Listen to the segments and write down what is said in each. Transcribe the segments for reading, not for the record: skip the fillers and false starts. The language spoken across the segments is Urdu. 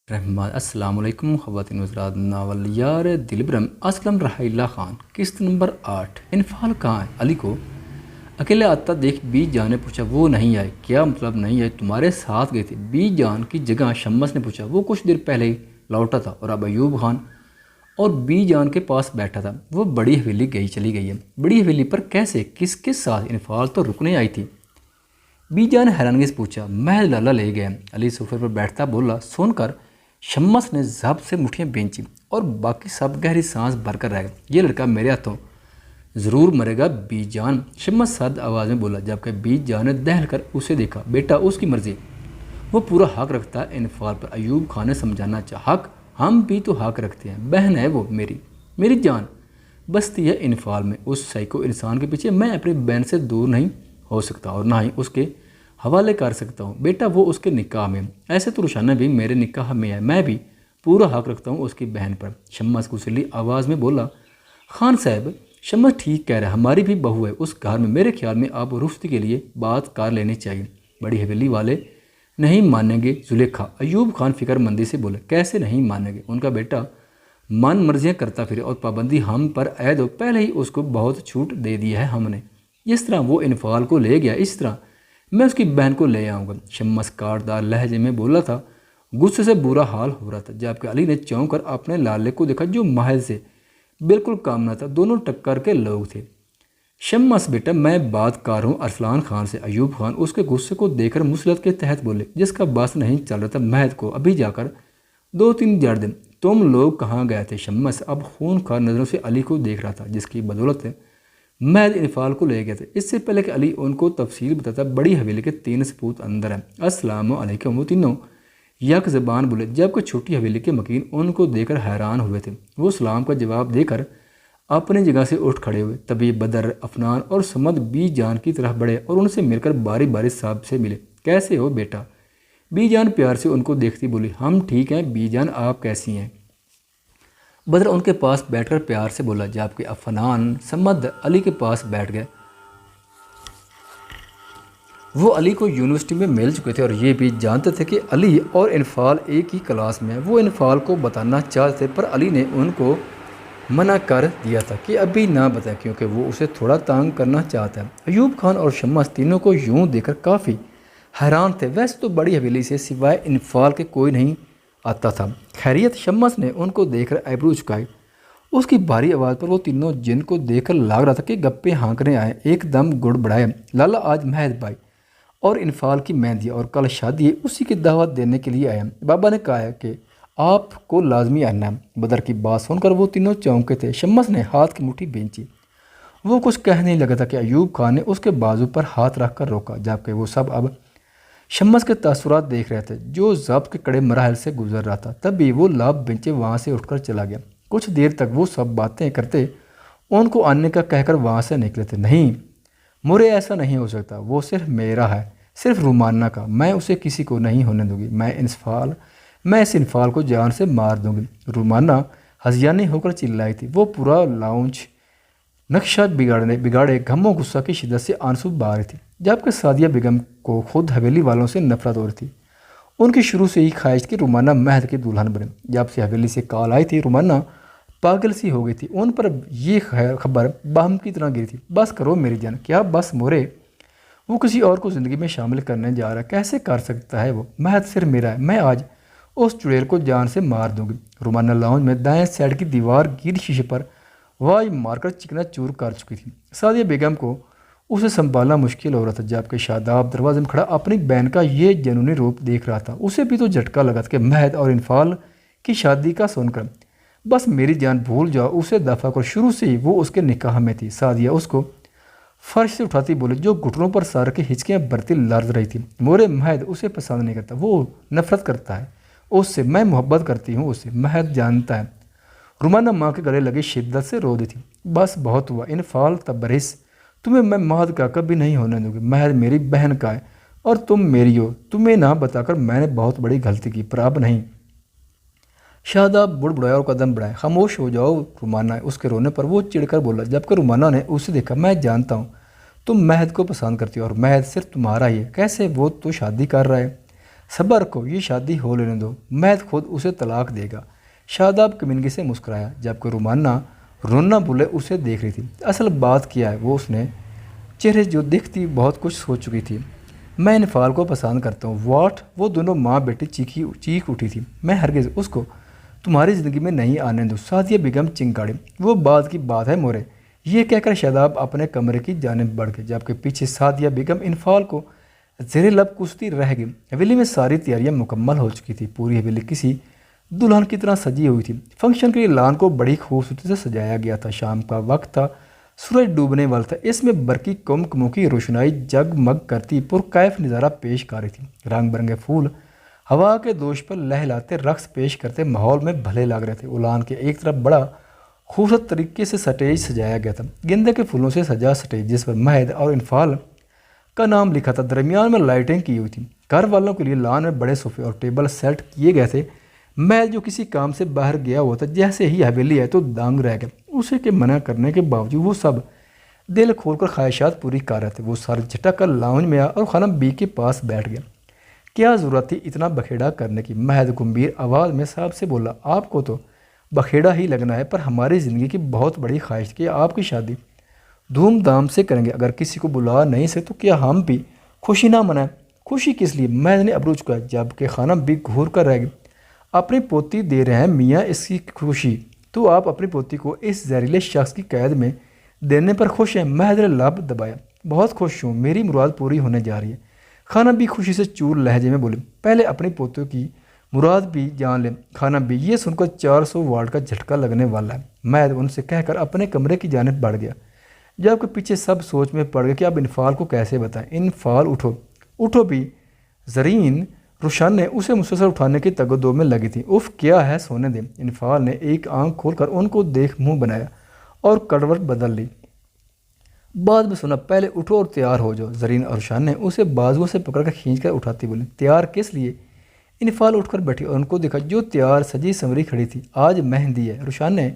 رحمٰن السلام علیکم خواتین حضرات، ناول یار دلبرم اسلم رحمہ اللہ خان قسط نمبر 8۔ انفال کہاں ہے؟ علی کو اکیلے آتا دیکھ بی جان نے پوچھا وہ نہیں آئے؟ کیا مطلب نہیں آئے؟ تمہارے ساتھ گئے تھے؟ بی جان کی جگہ شمس نے پوچھا۔ وہ کچھ دیر پہلے ہی لوٹا تھا اور اب ایوب خان اور بی جان کے پاس بیٹھا تھا۔ وہ بڑی حویلی چلی گئی ہے۔ بڑی حویلی پر کیسے؟ کس کے ساتھ؟ انفال تو رکنے آئی تھی۔ بی جان نے حیرانگی سے پوچھا۔ محض لالا لے گئے۔ علی صوفے پر بیٹھتا بولا۔ سن کر شمس نے ضبط سے مٹھیاں بینچی اور باقی سب گہری سانس بھر کر رہ گئے۔ یہ لڑکا میرے ہاتھوں ضرور مرے گا بی جان، شمس سرد آواز میں بولا، جبکہ بی جان نے دہل کر اسے دیکھا۔ بیٹا اس کی مرضی، وہ پورا حق رکھتا ہے انفال پر۔ ایوب خان نے سمجھانا چاہا۔ حق؟ ہم بھی تو حق رکھتے ہیں، بہن ہے وہ میری جان بستی ہے انفال میں۔ اس سائیکو انسان کے پیچھے میں اپنی بہن سے دور نہیں ہو سکتا اور نہ ہی اس کے حوالے کر سکتا ہوں۔ بیٹا وہ اس کے نکاح میں، ایسے تو روشانہ بھی میرے نکاح میں ہے، میں بھی پورا حق رکھتا ہوں اس کی بہن پر۔ شمس کسلی آواز میں بولا۔ خان صاحب، شمس ٹھیک کہہ رہا ہے، ہماری بھی بہو ہے اس گھر میں، میرے خیال میں آپ رخصتی کے لیے بات کر لینی چاہیے۔ بڑی حویلی والے نہیں مانیں گے زلیخا، ایوب خان فکر مندی سے بولے۔ کیسے نہیں مانیں گے؟ ان کا بیٹا من مرضیاں کرتا پھرے اور پابندی ہم پر عائد ہو، پہلے ہی اس کو بہت چھوٹ دے دی ہے ہم نے۔ جس طرح وہ انفال کو لے گیا اس طرح میں اس کی بہن کو لے آؤں گا، شمس کاٹدار لہجے میں بولا تھا۔ غصے سے برا حال ہو رہا تھا، جبکہ علی نے چونک کر اپنے لالے کو دیکھا جو محل سے بالکل کام نہ تھا۔ دونوں ٹکر کے لوگ تھے۔ شمس بیٹا میں بات کر رہا ہوں ارسلان خان سے۔ ایوب خان اس کے غصے کو دیکھ کر مسلط کے تحت بولے، جس کا بس نہیں چل رہا تھا مہد کو ابھی جا کر 2-3 جڑ دیں۔ تم لوگ کہاں گئے تھے؟ شمس اب خون خار نظروں سے علی کو دیکھ رہا تھا، جس کی بدولت مہد انفال کو لے گئے تھے۔ اس سے پہلے کہ علی ان کو تفصیل بتاتا، بڑی حویلی کے 3 سپوت اندر ہیں۔ السلام علیکم، وہ تینوں یک زبان بولے، جبکہ چھوٹی حویلی کے مکین ان کو دیکھ کر حیران ہوئے تھے۔ وہ سلام کا جواب دے کر اپنی جگہ سے اٹھ کھڑے ہوئے۔ تبھی بدر، عفنان اور سمد بی جان کی طرف بڑھے اور ان سے مل کر باری باری صاحب سے ملے۔ کیسے ہو بیٹا؟ بی جان پیار سے ان کو دیکھتی بولی۔ ہم ٹھیک ہیں بی جان، آپ کیسی ہیں؟ بدر ان کے پاس بیٹھ کر پیار سے بولا، جبکہ عفنان سمد علی کے پاس بیٹھ گئے۔ وہ علی کو یونیورسٹی میں مل چکے تھے اور یہ بھی جانتے تھے کہ علی اور انفال ایک ہی کلاس میں ہیں۔ وہ انفال کو بتانا چاہتے تھے پر علی نے ان کو منع کر دیا تھا کہ ابھی نہ بتائیں، کیونکہ وہ اسے تھوڑا تانگ کرنا چاہتا ہے۔ ایوب خان اور شمس تینوں کو یوں دیکھ کر کافی حیران تھے۔ ویسے تو بڑی حویلی سے سوائے انفال کے کوئی نہیں آتا تھا۔ خیریت؟ شمس نے ان کو دیکھ کر ایبرو چکائی۔ اس کی بھاری آواز پر وہ تینوں جن کو دیکھ کر لگ رہا تھا کہ گپے ہانکنے آئے، ایک دم گڑ بڑھائے۔ لالا آج مہد بھائی اور انفال کی مہندی اور کل شادی ہے، اسی کی دعوت دینے کے لیے آئے ہیں۔ بابا نے کہا ہے کہ آپ کو لازمی آنا ہے۔ بدر کی بات سن کر وہ تینوں چونکے تھے۔ شمس نے ہاتھ کی مٹھی بینچی۔ وہ کچھ کہہ نہیں لگا تھا کہ ایوب خان نے اس کے بازو پر ہاتھ رکھ کر روکا، جبکہ وہ سب اب شمس کے تاثرات دیکھ رہے تھے جو ضبط کے کڑے مراحل سے گزر رہا تھا۔ تبھی وہ لاب بینچے وہاں سے اٹھ کر چلا گیا۔ کچھ دیر تک وہ سب باتیں کرتے ان کو آنے کا کہہ کر وہاں سے نکلے تھے۔ نہیں مورے، ایسا نہیں ہو سکتا، وہ صرف میرا ہے، صرف رومانہ کا، میں اسے کسی کو نہیں ہونے دوں گی۔ میں اس انفال کو جان سے مار دوں گی۔ رومانہ ہذیانی ہو کر چلائی تھی۔ وہ پورا لاؤنج نقشہ بگاڑے غم و غصہ کی شدت سے آنسو بہا رہی تھی، جبکہ سعدیہ بیگم کو خود حویلی والوں سے نفرت ہو رہی تھی۔ ان کی شروع سے ہی خواہش کہ رومانہ مہد کی دلہن بنے۔ جب سے حویلی سے کال آئی تھی رومانہ پاگل سی ہو گئی تھی۔ ان پر یہ خبر بہم کی طرح گری تھی۔ بس کرو میری جان۔ کیا بس مورے؟ وہ کسی اور کو زندگی میں شامل کرنے جا رہا ہے، کیسے کر سکتا ہے وہ؟ مہد صرف میرا ہے، میں آج اس چڑیل کو جان سے مار دوں گی۔ رومانہ لاؤنج میں دائیں سائڈ کی دیوار گیل شیشے پر واج مار کر چکنا چور کر چکی تھی۔ سعدیہ بیگم کو اسے سنبھالنا مشکل ہو رہا تھا، جبکہ شاداب دروازے میں کھڑا اپنی بہن کا یہ جنونی روپ دیکھ رہا تھا۔ اسے بھی تو جھٹکا لگا تھا کہ مہد اور انفال کی شادی کا سن کر بس میری جان بھول جاؤ، اسے دفع کر۔ شروع سے ہی وہ اس کے نکاح میں تھی۔ سعدیہ اس کو فرش سے اٹھاتی بولے، جو گھٹنوں پر سار کے ہچکیاں برتی لرز رہی تھی۔ مورے مہد اسے پسند نہیں کرتا، وہ نفرت کرتا ہے اس سے، میں محبت کرتی ہوں اس سے، مہد جانتا ہے۔ رومانہ ماں کے گلے لگی شدت سے رو دی تھی۔ بس بہت ہوا انفال تبرس، تمہیں میں مہد کا کبھی نہیں ہونے دوں گی۔ مہد میری بہن کا ہے اور تم میری ہو۔ تمہیں نہ بتا کر میں نے بہت بڑی غلطی کی، پر اب نہیں۔ شاداب بڑبڑایا اور قدم بڑھائے۔ خاموش ہو جاؤ رومانہ، اس کے رونے پر وہ چڑھ کر بولا، جبکہ رومانہ نے اسے دیکھا۔ میں جانتا ہوں تم مہد کو پسند کرتی ہو اور مہد صرف تمہارا ہی ہے۔ کیسے؟ وہ تو شادی کر رہا ہے۔ صبر کو یہ شادی ہو لینے دو، مہد خود اسے طلاق دے گا۔ شاداب کمینگی سے مسکرایا جبکہ رومانہ رونا بلے اسے دیکھ رہی تھی۔ اصل بات کیا ہے وہ اس نے چہرے جو دیکھتی بہت کچھ سوچ چکی تھی۔ میں انفال کو پسند کرتا ہوں۔ واٹ؟ وہ دونوں ماں بیٹی چیخ اٹھی تھی۔ میں ہرگز اس کو تمہاری زندگی میں نہیں آنے دوں، سعدیہ بیگم چنگاڑی۔ وہ بات کی بات ہے مورے، یہ کہہ کر شاداب اپنے کمرے کی جانب بڑھ گئے جبکہ پیچھے سعدیہ بیگم انفال کو زیر لب کوستی رہ گئی۔ حویلی میں ساری تیاریاں مکمل ہو چکی تھی۔ پوری حویلی کسی دلہن کی طرح سجی ہوئی تھی۔ فنکشن کے لیے لان کو بڑی خوبصورتی سے سجایا گیا تھا۔ شام کا وقت تھا، سورج ڈوبنے والا تھا۔ اس میں برقی کمکموں کی روشنائی جگمگ کرتی پرکیف نظارہ پیش کر رہی تھی۔ رنگ برنگے پھول ہوا کے دوش پر لہلاتے رقص پیش کرتے ماحول میں بھلے لگ رہے تھے۔ اولان کے ایک طرف بڑا خوبصورت طریقے سے سٹیج سجایا گیا تھا، گندے کے پھولوں سے سجا سٹیج جس پر مہد اور انفال کا نام لکھا تھا۔ درمیان میں لائٹیں کی ہوئی تھیں۔ گھر والوں کے لیے لان میں بڑے صوفے اور ٹیبل سیٹ کیے گئے تھے۔ مہد جو کسی کام سے باہر گیا ہوا تھا، جیسے ہی حویلی ہے تو دانگ رہ گیا۔ اسے کے منع کرنے کے باوجود وہ سب دل کھول کر خواہشات پوری کر رہے تھے۔ وہ سر جھٹک کر لاؤنج میں آیا اور خانم بی کے پاس بیٹھ گیا۔ کیا ضرورت تھی اتنا بکھیڑا کرنے کی؟ مہد گمبھیر آواز میں صاحب سے بولا، آپ کو تو بکھیڑا ہی لگنا ہے، پر ہماری زندگی کی بہت بڑی خواہش تھی کہ آپ کی شادی دھوم دھام سے کریں گے۔ اگر کسی کو بلا نہیں سکے تو کیا ہم بھی خوشی نہ منائیں؟ خوشی کس لیے؟ مہد نے ابرو چکایا جبکہ خانم بی گھور کر رہ گئی۔ اپنی پوتی دے رہے ہیں میاں اس کی خوشی، تو آپ اپنی پوتی کو اس زہریلے شخص کی قید میں دینے پر خوش ہیں؟ مہد نے لب دبایا۔ بہت خوش ہوں، میری مراد پوری ہونے جا رہی ہے۔ خانم بھی خوشی سے چور لہجے میں بولی، پہلے اپنی پوتوں کی مراد بھی جان لیں۔ خانم بھی یہ سن کر 400 واٹ کا جھٹکا لگنے والا ہے۔ مہد ان سے کہہ کر اپنے کمرے کی جانب بڑھ گیا جبکہ پیچھے سب سوچ میں پڑ گئے کہ اب انفال کو کیسے بتائیں۔ انفال اٹھو، اٹھو بھی۔ زرین روشن نے اسے مسلسل اٹھانے کی تگدو میں لگی تھی۔ اف کیا ہے، سونے دیں۔ انفال نے ایک آنکھ کھول کر ان کو دیکھ منہ بنایا اور کڑوٹ بدل لی۔ بعد میں سنا، پہلے اٹھو اور تیار ہو جاؤ۔ زرین اور روشن نے اسے بازوؤں سے پکڑ کر کھینچ کر اٹھاتی بولی، تیار کس لیے؟ انفال اٹھ کر بیٹھی اور ان کو دیکھا جو تیار سجی سنوری کھڑی تھی۔ آج مہندی ہے، روشن نے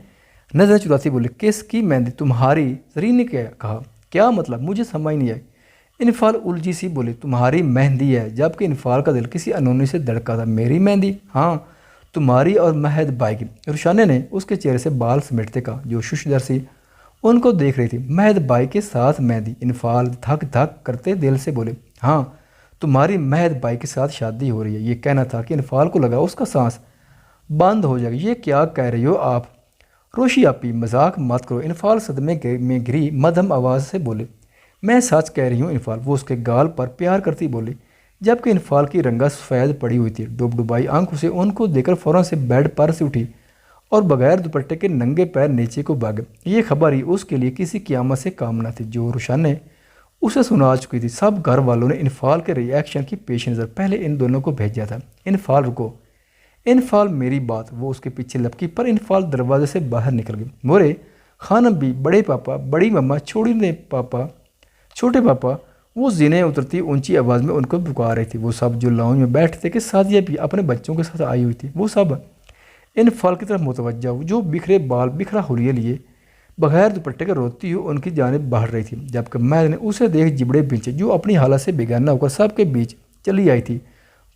نظریں چراتی بولی، کس کی مہندی؟ تمہاری۔ زرین نے کہا، کیا مطلب؟ مجھے سمجھ نہیں آئی۔ انفال الجھی سی بولی، تمہاری مہندی ہے، جبکہ انفال کا دل کسی انہونی سے دھڑکا تھا۔ میری مہندی؟ ہاں، تمہاری اور مہد بھائی کی۔ روشن نے اس کے چہرے سے بال سمیٹتے کہا جو ششدر سی ان کو دیکھ رہی تھی۔ مہد بھائی کے ساتھ مہندی؟ انفال دھک دھک کرتے دل سے بولے، ہاں، تمہاری مہد بھائی کے ساتھ شادی ہو رہی ہے۔ یہ کہنا تھا کہ انفال کو لگا اس کا سانس بند ہو جائے گا۔ یہ کیا کہہ رہی ہو آپ؟ روشی آپی، مذاق مت کرو۔ انفال صدمے میں گری مدھم آواز سے بولے، میں سچ کہہ رہی ہوں انفال۔ وہ اس کے گال پر پیار کرتی بولی جبکہ انفال کی رنگت سفید پڑی ہوئی تھی۔ ڈوب ڈبائی آنکھوں سے ان کو دیکھ کر فوراً سے بیڈ پر سے اٹھی اور بغیر دوپٹے کے ننگے پیر نیچے کو بھاگے۔ یہ خبر ہی اس کے لیے کسی قیامت سے کام نہ تھی جو روشن نے اسے سنا چکی تھی۔ سب گھر والوں نے انفال کے ری ایکشن کی پیش نظر پہلے ان دونوں کو بھیجا تھا۔ انفال رکو، انفال میری بات۔ وہ اس کے پیچھے لپکی پر انفال دروازے سے باہر نکل گئی۔ مورے، خانم بھی، بڑے پاپا، بڑی مما، چھوڑی دے پاپا، چھوٹے پاپا۔ وہ زینے اترتی اونچی آواز میں ان کو پکار رہی تھی۔ وہ سب جو لاؤنج میں بیٹھے تھے کہ سعدیہ بھی اپنے بچوں کے ساتھ آئی ہوئی تھی، وہ سب انفال کی طرف متوجہ ہو جو بکھرے بال بکھرا حلیہ لیے بغیر دوپٹے کے روتی ہوئی ان کی جانب بڑھ رہی تھی جبکہ مہد نے اسے دیکھ جبڑے بینچے جو اپنی حالت سے بیگانہ ہو کر سب کے بیچ چلی آئی تھی۔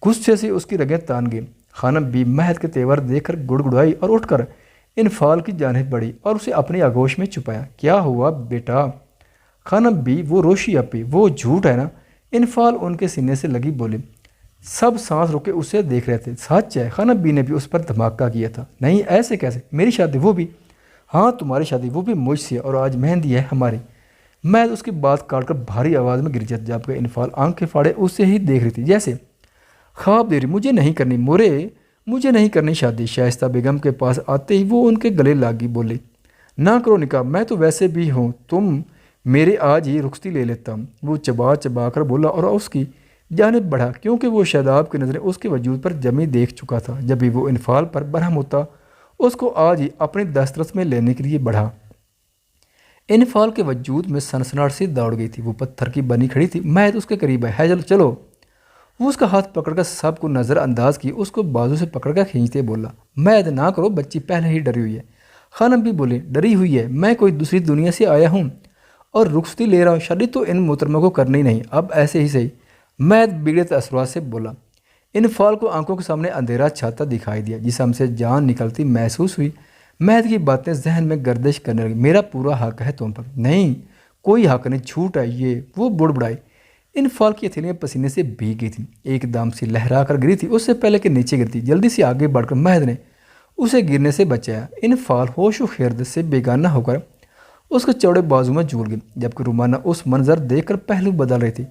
غصے سے اس کی رگیں تان گئی۔ خانم بھی مہد کے تیور دیکھ کر گڑ گڑائی اور اٹھ کر انفال کی جانب بڑھی اور اسے اپنی آغوش میں چھپایا۔ کیا ہوا بیٹا؟ خانم بھی، وہ روشی اپی، وہ جھوٹ ہے نا؟ انفال ان کے سینے سے لگی بولی۔ سب سانس روکے اسے دیکھ رہے تھے۔ سچ ہے، خانم بی نے بھی اس پر دھماکہ کیا تھا۔ نہیں، ایسے کیسے؟ میری شادی وہ بھی؟ ہاں، تمہاری شادی وہ بھی مجھ سے، اور آج مہندی ہے ہماری۔ مہد اس کی بات کاٹ کر بھاری آواز میں گر جاتا جبکہ انفال آنکھیں پھاڑے اسے ہی دیکھ رہی تھی جیسے خواب دے رہی۔ مجھے نہیں کرنی مورے، مجھے نہیں کرنی شادی۔ شائستہ بیگم کے پاس آتے ہی وہ ان کے گلے لاگی بولے، نہ کرو نکاح، میں تو ویسے بھی ہوں، تم میرے آج ہی رخصتی لے لیتا ہوں۔ وہ چبا چبا کر بولا اور اس کی جانب بڑھا کیونکہ وہ شاداب کی نظریں اس کے وجود پر جمی دیکھ چکا تھا۔ جب بھی وہ انفال پر برہم ہوتا اس کو آج ہی اپنی دسترس میں لینے کے لیے بڑھا۔ انفال کے وجود میں سنسناہٹ سی دوڑ گئی تھی۔ وہ پتھر کی بنی کھڑی تھی۔ مہد اس کے قریب ہے چلو۔ وہ اس کا ہاتھ پکڑ کر سب کو نظر انداز کی اس کو بازو سے پکڑ کر کھینچتے بولا، مہد نہ کرو، بچی پہلے ہی ڈری ہوئی ہے۔ خانم بھی بولی، ڈری ہوئی ہے؟ میں کوئی دوسری دنیا سے آیا ہوں اور رخصتی لے رہا ہوں، شادی تو ان محترموں کو کرنی نہیں، اب ایسے ہی صحیح۔ مہد بگڑے تاثرات سے بولا۔ انفال کو آنکھوں کے سامنے اندھیرا چھاتا دکھائی دیا، جسم سے جان نکلتی محسوس ہوئی۔ مہد کی باتیں ذہن میں گردش کرنے لگی۔ میرا پورا حق ہے تم پر۔ نہیں، کوئی حق نہیں، چھوٹ ہے یہ، وہ بڑبڑائی۔ انفال کی ہتھیلیاں پسینے سے بھیگ گئی تھیں، ایک دم سے لہرا کر گری تھی، اس سے پہلے کہ نیچے گرتی۔ جلدی سے آگے بڑھ کر مہد نے اسے گرنے سے بچایا۔ انفال ہوش و خیرت سے بیگانہ ہو کر اس کے چوڑے بازو میں جھول گئی، جبکہ رومانہ اس منظر دیکھ کر پہلو بدل رہی تھی۔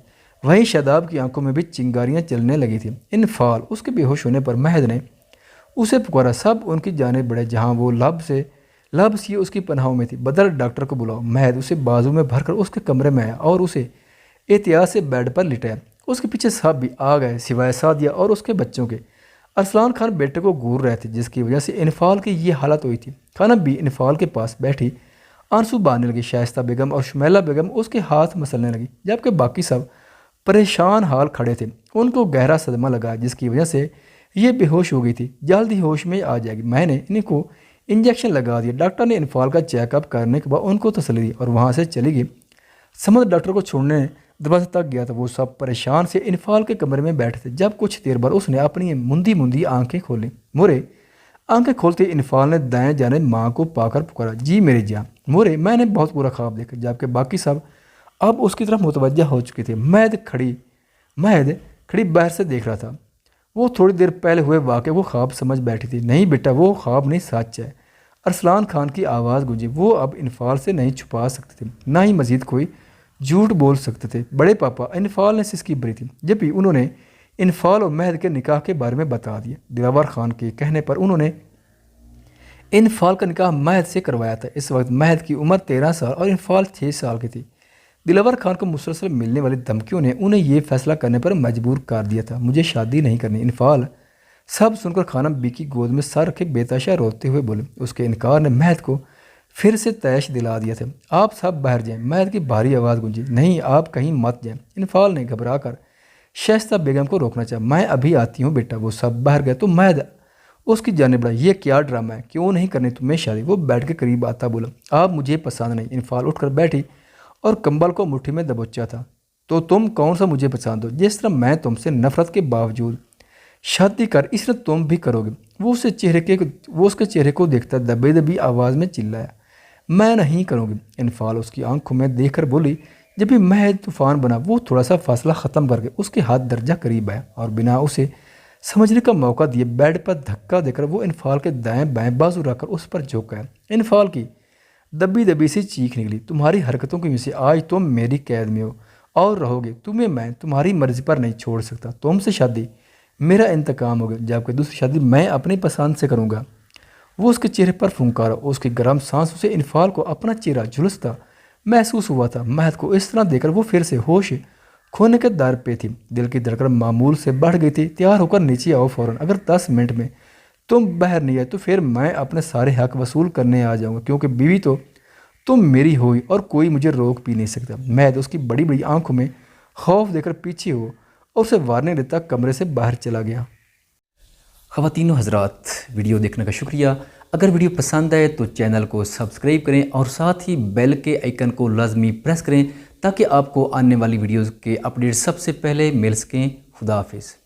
وہیں شاداب کی آنکھوں میں بھی چنگاریاں چلنے لگی تھیں۔ انفال، اس کے بے ہوش ہونے پر مہد نے اسے پکارا۔ سب ان کی جانب بڑھے جہاں وہ لب سی اس کی پناہوں میں تھی۔ بدر، ڈاکٹر کو بلاؤ۔ مہد اسے بازو میں بھر کر اس کے کمرے میں آیا اور اسے احتیاط سے بیڈ پر لٹایا۔ اس کے پیچھے سب بھی آ گئے سوائے سعدیہ اور اس کے بچوں کے۔ ارسلان خان بیٹے کو گور رہے تھے، جس کی وجہ سے انفال کی یہ حالت ہوئی تھی۔ خانم بھی انفال کے پاس بیٹھی آنسو بہانے لگی۔ شائستہ بیگم اور شمیلہ بیگم اس کے ہاتھ مسلنے لگی، جبکہ باقی سب پریشان حال کھڑے تھے۔ ان کو گہرا صدمہ لگا، جس کی وجہ سے یہ بے ہوش ہو گئی تھی۔ جلد ہی ہوش میں آ جائے گی۔ میں نے ان کو انجیکشن لگا دیا۔ ڈاکٹر نے انفال کا چیک اپ کرنے کے بعد ان کو تسلی دی اور وہاں سے چلی گئی۔ سمد ڈاکٹر کو چھوڑنے دروازے تک گیا تھا۔ وہ سب پریشان سے انفال کے کمرے میں بیٹھے تھے جب کچھ دیر بعد اس نے اپنی مندی آنکھیں کھولیں۔ مورے، آنکھیں کھولتے انفال نے دائیں جانب ماں کو پا کر پکارا، جی میری جان۔ مورے، میں نے بہت برا خواب دیکھا، جبکہ باقی سب اب اس کی طرف متوجہ ہو چکے تھے۔ مہد کھڑی باہر سے دیکھ رہا تھا۔ وہ تھوڑی دیر پہلے ہوئے واقعے وہ خواب سمجھ بیٹھی تھی۔ نہیں بیٹا، وہ خواب نہیں، سچ ہے۔ ارسلان خان کی آواز گونجی۔ وہ اب انفال سے نہیں چھپا سکتے تھے، نہ ہی مزید کوئی جھوٹ بول سکتے تھے۔ بڑے پاپا، انفال نے سسکی بھری تھی جب بھی انہوں نے انفال اور مہد کے نکاح کے بارے میں بتا دیا۔ دلاور خان کے کہنے پر انہوں نے انفال کا نکاح مہد سے کروایا تھا۔ اس وقت مہد کی عمر 13 سال اور انفال 6 سال کی تھی۔ دلاور خان کو مسلسل ملنے والی دھمکیوں نے انہیں یہ فیصلہ کرنے پر مجبور کر دیا تھا، مجھے شادی نہیں کرنی۔ انفال سب سن کر خانم بی کی گود میں سر رکھے بے تحاشا روتے ہوئے بولے۔ اس کے انکار نے مہد کو پھر سے تیش دلا دیا تھا۔ آپ سب باہر جائیں۔ مہد کی بھاری آواز گونجی۔ نہیں، آپ کہیں مت جائیں۔ انفال نے گھبرا کر شائستہ بیگم کو روکنا چاہا۔ میں ابھی آتی ہوں بیٹا۔ وہ سب باہر گئے تو مہد اس کی جانب بڑھا۔ یہ کیا ڈرامہ ہے؟ کیوں نہیں کرنی تمہیں شادی؟ وہ بیٹھ کے قریب آتا بولا، آپ مجھے پسند نہیں۔ انفال اٹھ کر بیٹھی اور کمبل کو مٹھی میں دبوچا تھا۔ تو تم کون سا مجھے پسند ہو؟ جس طرح میں تم سے نفرت کے باوجود شادی کر، اس طرح تم بھی کرو گے۔ وہ اس کے چہرے کو دیکھتا دبی آواز میں چلایا، میں نہیں کروں گی۔ انفال اس کی آنکھوں میں دیکھ کر بولی۔ جب بھی مہد طوفان بنا، وہ تھوڑا سا فاصلہ ختم کر کے اس کے ہاتھ درجہ قریب آیا اور بنا اسے سمجھنے کا موقع دیے بیڈ پر دھکا دے کر وہ انفال کے دائیں بائیں بازو رکھ کر اس پر جھک گیا۔ انفال کی دبی سی چیخ نکلی، تمہاری حرکتوں کی وجہ سے آج تم میری قید میں ہو اور رہو گے۔ تمہیں میں تمہاری مرضی پر نہیں چھوڑ سکتا۔ تم سے شادی میرا انتقام ہوگا، جبکہ دوسری شادی میں اپنی پسند سے کروں گا۔ وہ اس کے چہرے پر پھنکارا، اس کی گرم سانسوں سے انفال کو اپنا چہرہ جھلستا محسوس ہوا تھا۔ مہد کو اس طرح دیکھ کر وہ پھر سے ہوش کھونے کے دار پہ تھی۔ دل کی دھڑکن معمول سے بڑھ گئی تھی۔ تیار ہو کر نیچے آؤ فوراً۔ اگر 10 منٹ میں تم باہر نہیں آئے تو پھر میں اپنے سارے حق وصول کرنے آ جاؤں گا، کیونکہ بیوی تو تم میری ہوئی اور کوئی مجھے روک بھی نہیں سکتا۔ مہد اس کی بڑی آنکھوں میں خوف دے کر پیچھے ہو اور اسے وارننگ دیتا کمرے سے باہر چلا گیا۔ خواتین و حضرات، ویڈیو دیکھنے کا شکریہ۔ اگر ویڈیو پسند آئے تو چینل کو سبسکرائب کریں اور ساتھ ہی بیل کے آئیکن کو لازمی پریس کریں تاکہ آپ کو آنے والی ویڈیوز کے اپڈیٹ سب سے پہلے مل سکیں۔ خدا حافظ۔